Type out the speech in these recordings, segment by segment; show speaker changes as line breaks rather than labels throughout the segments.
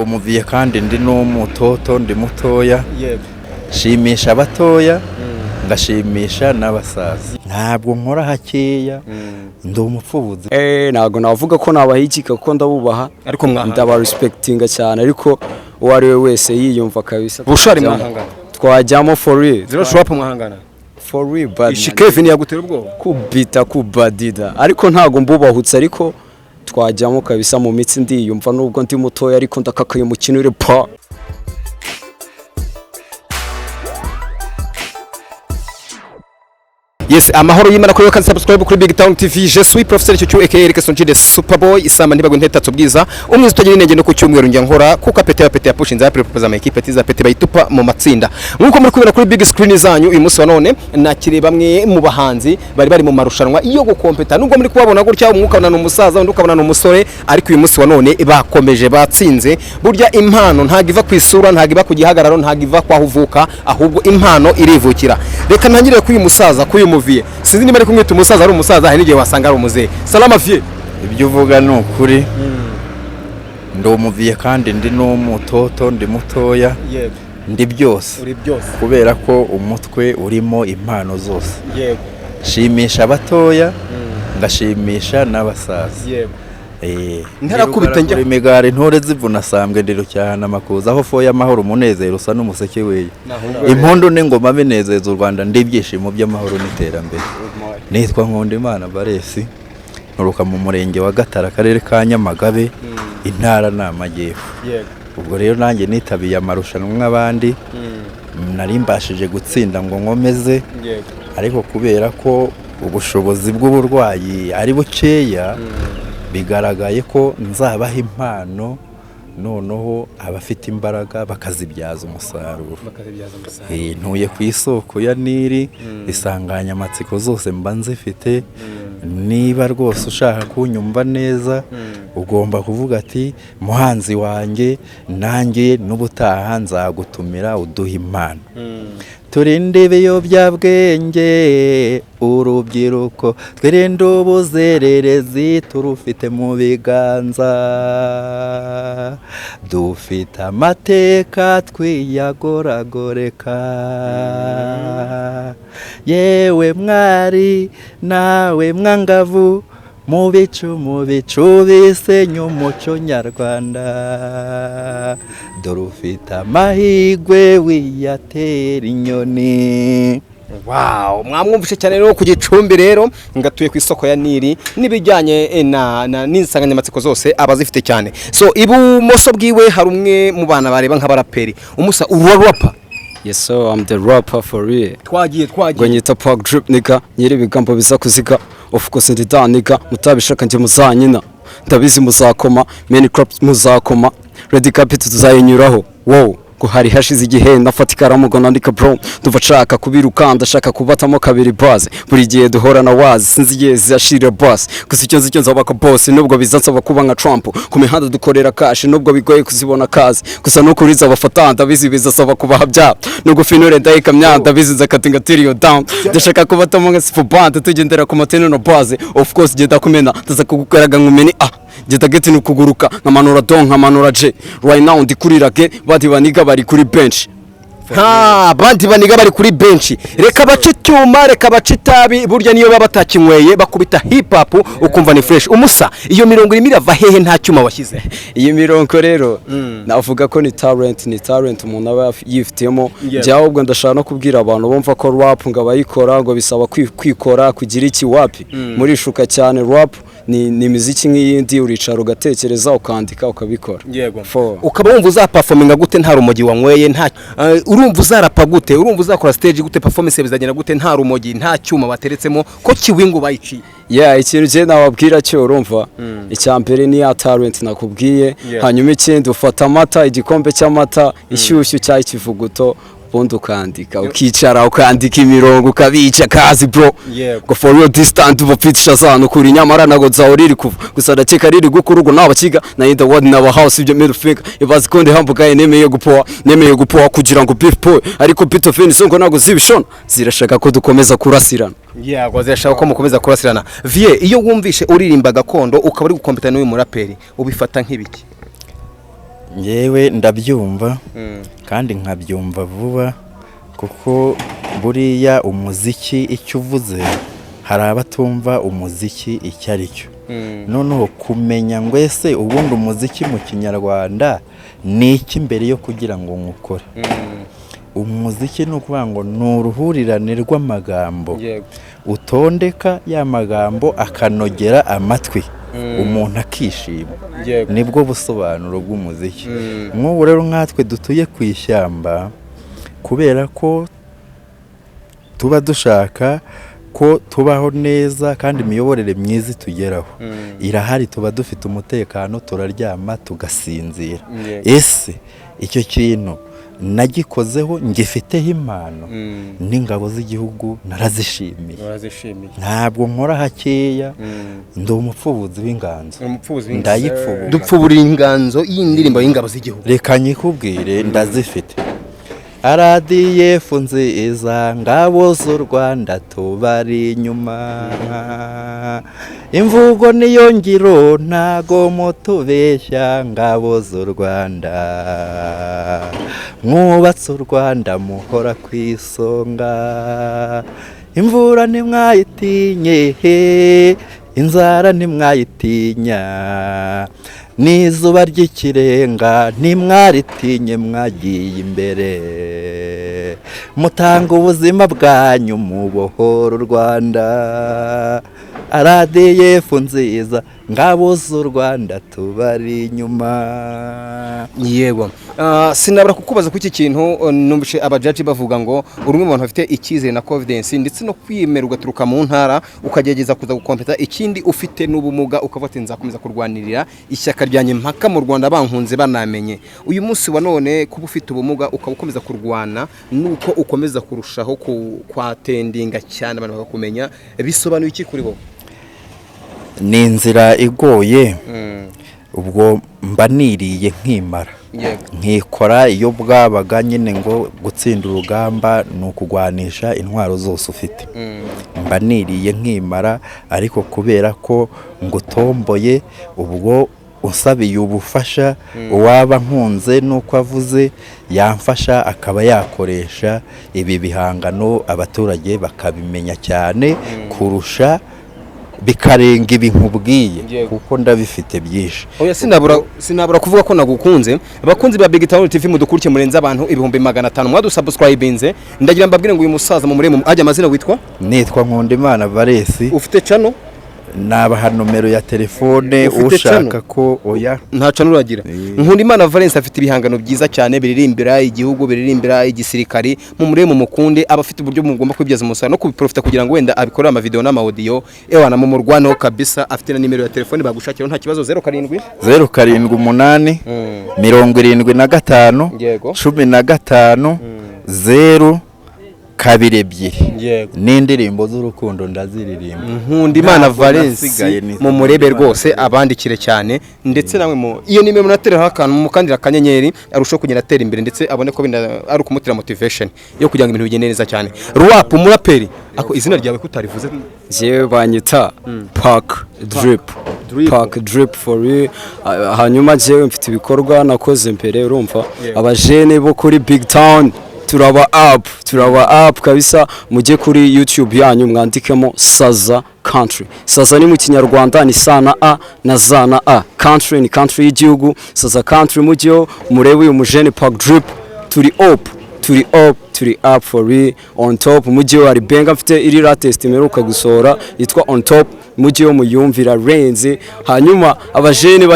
umuviye kandi ndi n'umutoto ndi mutoya
yego
shimisha abatoya ngashimisha n'abasaza ntabwo nkora hakeya ndi umupfubuzi
ntabwo navuga ko nabahigika kuko ndabubaha
ariko
ndaba respectinga cyane ariko uwo ari we wese yiyumva kabisa
bushari mwahangana
twajyamo for real
zero shop mwahangana
for real but
Kevin yagutera ubwoba
kubita kubadida ariko ntago mbubahutse ariko twajyamo kabisa mu mitsi ndiyumva nubwo ndi mutoya ariko ndakakaye umukino uri pa
Yes, amahoro y'Imana ko yoka subscribe kuri Big Town TV. Je suis professeur Chuchu aka Eric Sonjide Superboy isamba ndibago nteta tubwiza. Umwe utagira inenge no ku cyumweru njya nkora kuko pete pushinze ya propose ama equipe tiza pete bayitupa mu matsinda. Nkuko muri kubera kuri big screen zanyu uyu munsi wa none nakire bamwe mu bahanzi bari mu marushanwa iyo gukompeta nubwo muri kubabona gutya umwuka unana umusaza undi ukabona umusore ariko uyu munsi wa none bakomeje batsinze. Burya impano ntagiva ku isura ntagiva ku gihagararo ntagiva kwa huvuka ahubwo impano irivukira. Reka ntangire ku uyu musaza ku uyu Vie sinzi niba ari kumwita umusaza ari umusaza hari n'igihe wasanga ari umuzehe. Salama Vie,
ibyo uvuga ni ukuri ndi umuviye kandi ndi n'umutoto ndi mutoya
yego
ndi byose
uri byose
kubera ko umutwe urimo impano zose
yego
shimisha abatoya ngashimisha n'abasaza
yego ntarakubita njya
imigari ntore zivuna sambwe ndiro cyane amakuza aho foya amahoro umunezero usa n'umuseke weye impundu n'ingoma binezeza u Rwanda ndibyishimo by'amahoro n'iterambere. Nitwa Nkundimana Baresi nuruka mu murenge wa Gatara akarere ka Nyamagabe intara n'amajyepfo. Ubwo rero nanjye nitabiye amarushanwa nk'abandi nari mbashije gutsinda ngo nkomeze ariko kubera ko ubushobozi bw'uburwayi ari bukeya bigaragaye ko nzabaha impano noneho abafite imbaraga bakazibyaza umusaruro. Ntuye ku isoko ya Nili isanganyamatsiko zose mba nzifite. Niba rwose ushaka kunyumva neza ugomba kuvuga ati muhanzi wanjye nanjye n'ubutaha nzagutumira uduha impano. Turinde ibiyobyabwenge urubyiruko twirinde ubuzererezi turufite mu biganza dufite amateka twiyagoragoreka yewe mwari nawe mwangavu mu bicu bisenya umuco nyarwanda dore ufite amahigwe wiyatera inyoni.
Wow, mwamwumvishe cyane rero ku Gicumbi rero ngatuye ku isoko ya Nili nibijyanye n'insanganyamatsiko zose abazifite cyane. So ibumoso bwiwe hari umwe mu bana bareba nk'abaraperi umusa urapa.
Yes so I'm the rapper for real.
Twagiye
Gonyita Park Drip nigga nyiri bigambo biza kuziga of course ndi da nigga mutabishaka nje muzanyina ndabizi muzakoma many crops muzakoma ready capital tuzayinyuraho. Wow ko hari hashize igihe nafatikara mugo nandika bro nduva shaka kubirukanda shaka kubatamo kabiri base buri gihe duhora na wazi sinzi igihe zashira boss gusa icyo nzi cyo nzabaka boss nubwo bizansaba kuba nka Trump ku mihanda dukorera cash nubwo bigoye kuzibona kazi gusa no kuriza abafatanda bizibiza saba kubaha bya nubwo finure ndayika myanda biziza katinga tirio down ndashaka kubatamo nka sifubande tugendera ku mateno no base of course genda kumena ndaza kugukaraga nkumeni Jeta geti nukuguruka nkamanura don nkamanura je right now ndikuriraga bandi baniga bari kuri bench
bandi baniga bari kuri bench reka bace cyuma reka bace itabi burya niyo baba batakinyweye bakubita hip hop ukumva ni fresh. Umusa iyo mirongo irimo irava hehe nta cyuma washyize?
Iyi mirongo rero navuga ko ni talent umuntu aba yifitemo jyaho ubwo ndashaka no kubwira abantu bumva ko rap ngo abayikora ngo bisaba kwikora kugira iki wapi muri shuka cyane rap ni muziki nk'iyindi uricara ugatekereza ukandika ukabikora.
Yego. Ukaba wumva uzaperforminga gute nta rumogi wanyweye nta urumva uzarapa gute urumva uzakora stage gute performance bizagenda gute nta rumogi nta cyuma bateretsemo ko kiwingu bayiciye?
Ikintu je nababwira cyo urumva icyambere ni ya talent nakubwiye hanyuma ikindi ufata amata igikombe cy'amata ishyushyu cya ikivuguto ubundi ukandika ukicara ukandika imirongo ukabica kazi bro go for real distant ubafitsha zano kuri nyamara nago zauriri kuva gusa ndakeka riri gukurugo nabakiga na in the world na house ibyo middle finger ibazi konde hambuga nemeye gupoa kugira ngo beef boy ariko bit of songo nago zibishona zirashaka ko dukomeza kurasirana.
Yego zirashaka ko mukomeza kurasirana. Vie iyo wumvishe uririmba gakondo ukaba uri gukompeta n'uyu muraperi ubifata nk'ibiki?
Yewe ndabyumva kandi nkabyumva vuba kuko buriya umuziki icyo uvuze hari abatumva umuziki icyo ari cyo noneho kumenya ngo ese ubundi umuziki mu kinyarwanda ni iki mbere yo kugira ngo nkukore umuziki ni ukuvuga ngo ni uruhurirane rw'amagambo utondeka ya magambo akanogera amatwi umuntu akishima nibwo busobanuro bw'umuziki nk'ubu rero nkatwe dutuye ku ishyamba kubera ko tuba dushaka ko tubaho neza kandi imiyoborere myiza itugeraho irahari tuba dufite umutekano turaryama tugasinzira ese icyo kintu nagikozeho ngifiteho impano n'ingabo z'igihugu narazishimiye ntabwo nkora hakeya ndi umupfubuzi w'inganzo ndayipfubura
dupfubura inganzo y'indirimbo y'ingabo z'igihugu
reka nyikubwire ndazifite RDF nziza ngabo z'u Rwanda tubari inyuma imvugo niyo ngiro ntago mutubeshya ngabo z'u Rwanda mwubatse u Rwanda muhora ku isonga imvura ntimwayitinye inzara ntimwayitinya n'izuba ry'ikirenga ntimwaritinye mwagiye imbere mutanga ubuzima bwanyu mu bohora u Rwanda RDF nziza ngabo z'u Rwanda tubari inyuma
yego sinabura kukubaza ku iki kintu numvise abajaji bavuga ngo urumwe mu bantu bafite icyizere na confidence ndetse no kwiyemera ugaturuka mu ntara ukagerageza kuza gukompeta ikindi ufite n'ubumuga ukavuga nzakomeza kurwanirira ishyaka ryanjye mpaka mu Rwanda bankunze banamenye uyu munsi wa none kuba ufite ubumuga ukaba ukomeza kurwana nuko ukomeza kurushaho kwatendinga cyane abantu bakakumenya bisobanuye iki kuri bo
ni inzira igoye ubwo mba niriye nkimara nkikora iyo bwabaga nyine ngo gutsinda urugamba ni ukugwanisha intwaro zose ufite mba niriye nkimara ariko kubera ko ngutomboye ubwo usabiye ubufasha uwaba nkunze nuko avuze yamfasha akaba yakoresha ibi bihangano abaturage bakabimenya cyane kurusha bikarenga ibinkubwiye kuko ndabifite byinshi
oya sinabura kuvuga ko nagukunze abakunzi ba Big Town TV mudukurikiye murenza abantu 500 mwadusubscribinze ndagira mbabwire ngo uyu musaza mu muremo ajya amazina witwa
nitwa Nkundimana Valesi
ufite channel
nabaha nomero ya telefone ushaka ko oya
nta channel uragira Nkundimana Valesi afite ibihangano byiza cyane biririmbira igihugu biririmbira igisirikari mu muremo mukunde abafite uburyo mugomba kwibyaza umusaruro no kubiprofita kugira ngo wenda abikorera ama video n'ama audio ewana mu murwano kabisa afite na nimero ya telefone bagushakira nta kibazo 07
078 75 15 0 kabiri ebyiri n'indirimbo z'urukundo ndaziririmba
Nkundimana Valesi mu murebe rwose abandikire cyane ndetse namwe mu iyo nimero munatera hakantu mu kandira kanyenyeri arusho kugenda atera imbere ndetse abone ko ari ukumutira motivation yo kugira ngo ibintu bigende neza cyane Rap umuraperi ako izina ryawe kutarivuze
jewe banyita Park Drip for you hanyuma jewe mfite ibikorwa nakoze mbere urumva abajene bo kuri Big Town turaba up kabisa mujye kuri YouTube yanyu mwandikemo Saza Country. Saza ni mu kinyarwanda ni sana a na zana a. Country ni country y'igihugu. Saza Country mujyo murebe uyu mujene Park Drip turi up for real on top mujyo ari benga mfite iri latest meruka gusohora yitwa on top mujyo muyumvira renze hanyuma abajene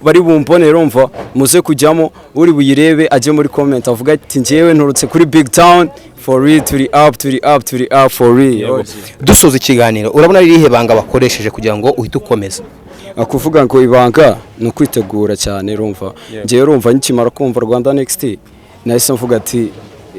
bari bumbone rumva muze kujyamo uri buyirebe aje muri comment avuga ati njewe nturutse kuri Big Town for real turi up for real
dusoza ikiganiro urabona ririhe banga bakoresheje kugira ngo uhite ukomeza
akuvuga ngo ibanga no kwitegura cyane rumva njewe rumva nkimara kumva Rwanda Next nahise mvuga ati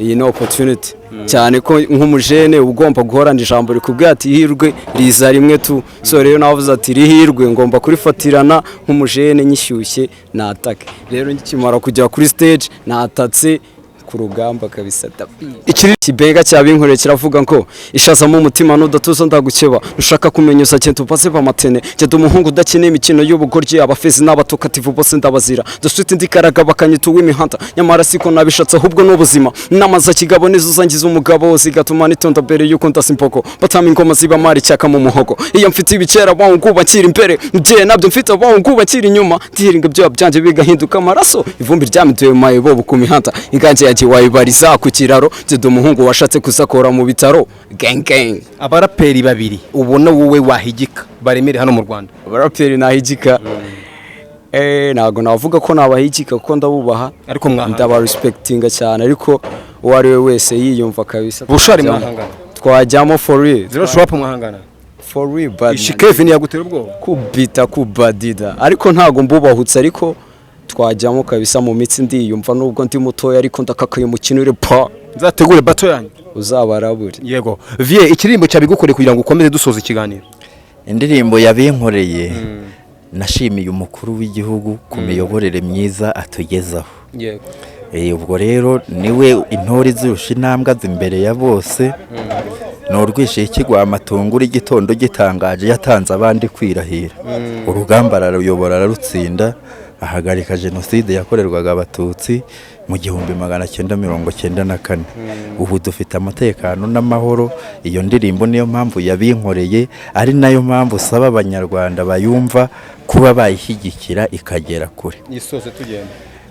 iyi no opportunity cyane ko nk'umujene ugomba guhorana ijambo rikubwira ati hirwe riza rimwe tu so rero navuze ati rihirwe ngomba kurifatirana nk'umujene nyishyushye natake rero nkimara kujya kuri stage natatse ku rugamba kabisa tapi kibenga cyabinkoreye kiravuga ngo ishazamo umutima n'udatuza ndagukeba ushaka kumenyuza cyento baze bamatene cyendo umuhungu udakeneye imikino y'ubugoryi abafezi n'abatokativu bose ndabazira duswite ndikaraga bakanyita uw'imihanda nyamara siko nabishatse ahubwo n'ubuzima namaza kigabo nizo zangiza umugabo zigatuma nitonda mbere yuko ndasimpoko batama ingoma ziba mari cyaka mu muhogo iyo mfite ibicera bahunguba nkiri imbere ngiye nabyo mfite bahunguba nkiri inyuma ndiringa byo byanje bigahinduka amaraso ivumbi ryamituye maye bo ku mihanda inganje yagiye wayibariza ku kiraro cyendo umuhungu washatse kusakora mu bitaro gang gang.
Abaraperi babiri ubona wowe wahigika baremere hano mu Rwanda.
Abaraperi nahigika ntago navuga ko nabahigika kuko ndabubaha
ariko
ndaba respectinga cyane ariko uwo ari we wese yiyumva kabisa
Bushari mwahangana
twajyamo for real
zero shop mwahangana
for real bad
ishi Kevin yagutera ubwoba
kubita kubadida ariko ntago mbubahutse ariko twajyamo kabisa mu mitsi ndiyumva nubwo ndi mutoya ariko ndakakaye umukinire pa
nzategure bato yanyu
uzabarabure
yego vie ikirimbo cyabigukore kugira ngo ukomeze dusoza ikiganiro
indirimbo yabinkoreye nashimiye umukuru w'igihugu ku miyoborere myiza atugezaho
yego
ubwo rero niwe intore zirusha intambwe imbere ya bose n'urwishe ikigwa amatungura igitondo gitangaje yatanze abandi kwirahira urugamba araruyobora ararutsinda ahagarika jenoside yakorerwaga abatutsi mu 1994 ubu dufite amatekano n'amahoro iyo ndirimbo niyo mpamvu yabinkoreye ari nayo mpamvu saba abanyarwanda bayumva kuba bayishyigikira ikagera kure
yisoze tugenda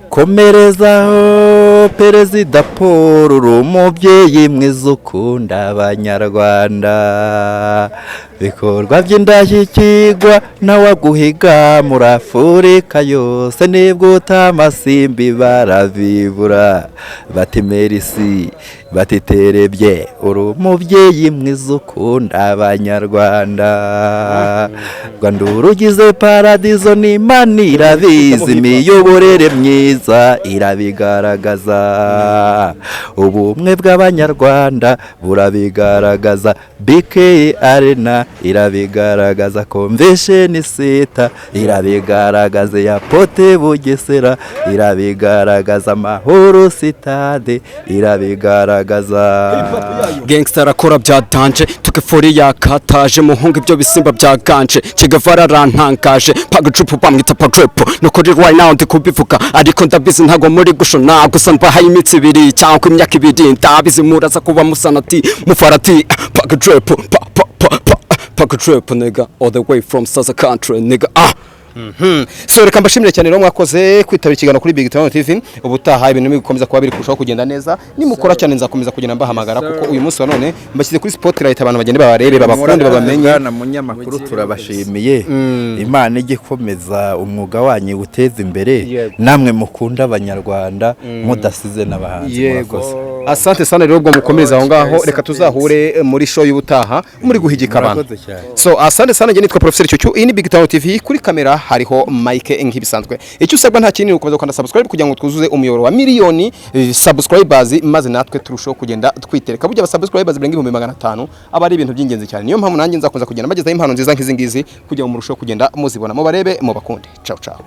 komerezaho perezida Paul umubyeyi mwiza ukunda abanyarwanda bikorwa by'indashyikirwa nawe aguhiga muri Afurika yose nibwo utamasimbi baravibura bati merisi batiterebye uri umubyeyi mwiza ukunda abanyarwanda Rwanda urugize paradizo n'Imana irabizi imiyoborere myiza irabigaragaza ubumwe bw'abanyarwanda burabigaragaza BK Arena irabigaragaza Convention Center irabigaragaza ya Pote Bugesera irabigaragaza Mahoro Stade irabigaragaza
gangster akora bya danje tukefori yakataje muhunga ibyo bisimba bya ganje kigavara rantangaje pagacupu bamwita pagrepo nukuri right now ndi kubivuga ariko ndabizi ntago muri gushona gusa mbahaye imitsi ibiri cyangwa imyaka ibiri ndabizi muraza kuba musanati mufarati pagrepo pagrepo nigga all the way from South Country nigga
so reka mbashimire cyane rero mwakoze kwitabira ikiganiro kuri Big Town TV ubutaha ibintu bikomeza kuba biri kurushaho kugenda neza nimukora cyane nzakomeza kugenda mbahamagara kuko uyu munsi wa none mbashyize kuri spotlight abantu bagende babarebe babakunde babamenye
na munyamakuru turabashimiye Imana igikomeza umwuga wanyu guteza imbere namwe mukunda abanyarwanda mudasize n'abahanzi mwakoze
asante sana rero ubwo mukomeza aho ngaho reka tuzahure muri show y'ubutaha muri guhigika abantu so asante sana nge nitwa Professor Cyucyu iyi ni Big Town TV kuri kamera hariho Mike nk'ibisanzwe icyo usabwa nta kintu ukomeza kwanda subscribe kugira ngo twuzuze umuyoboro wa miliyoni subscribers maze natwe turushaho kugenda twitereka burya subscribers birenga 500 aba ari ibintu by'ingenzi cyane niyo mpamvu nanjye nzakomeza kugenda magezaho impano nziza nk'izi ngizi kugira ngo murushaho kugenda muzibona mu barebe mu bakunde ciao ciao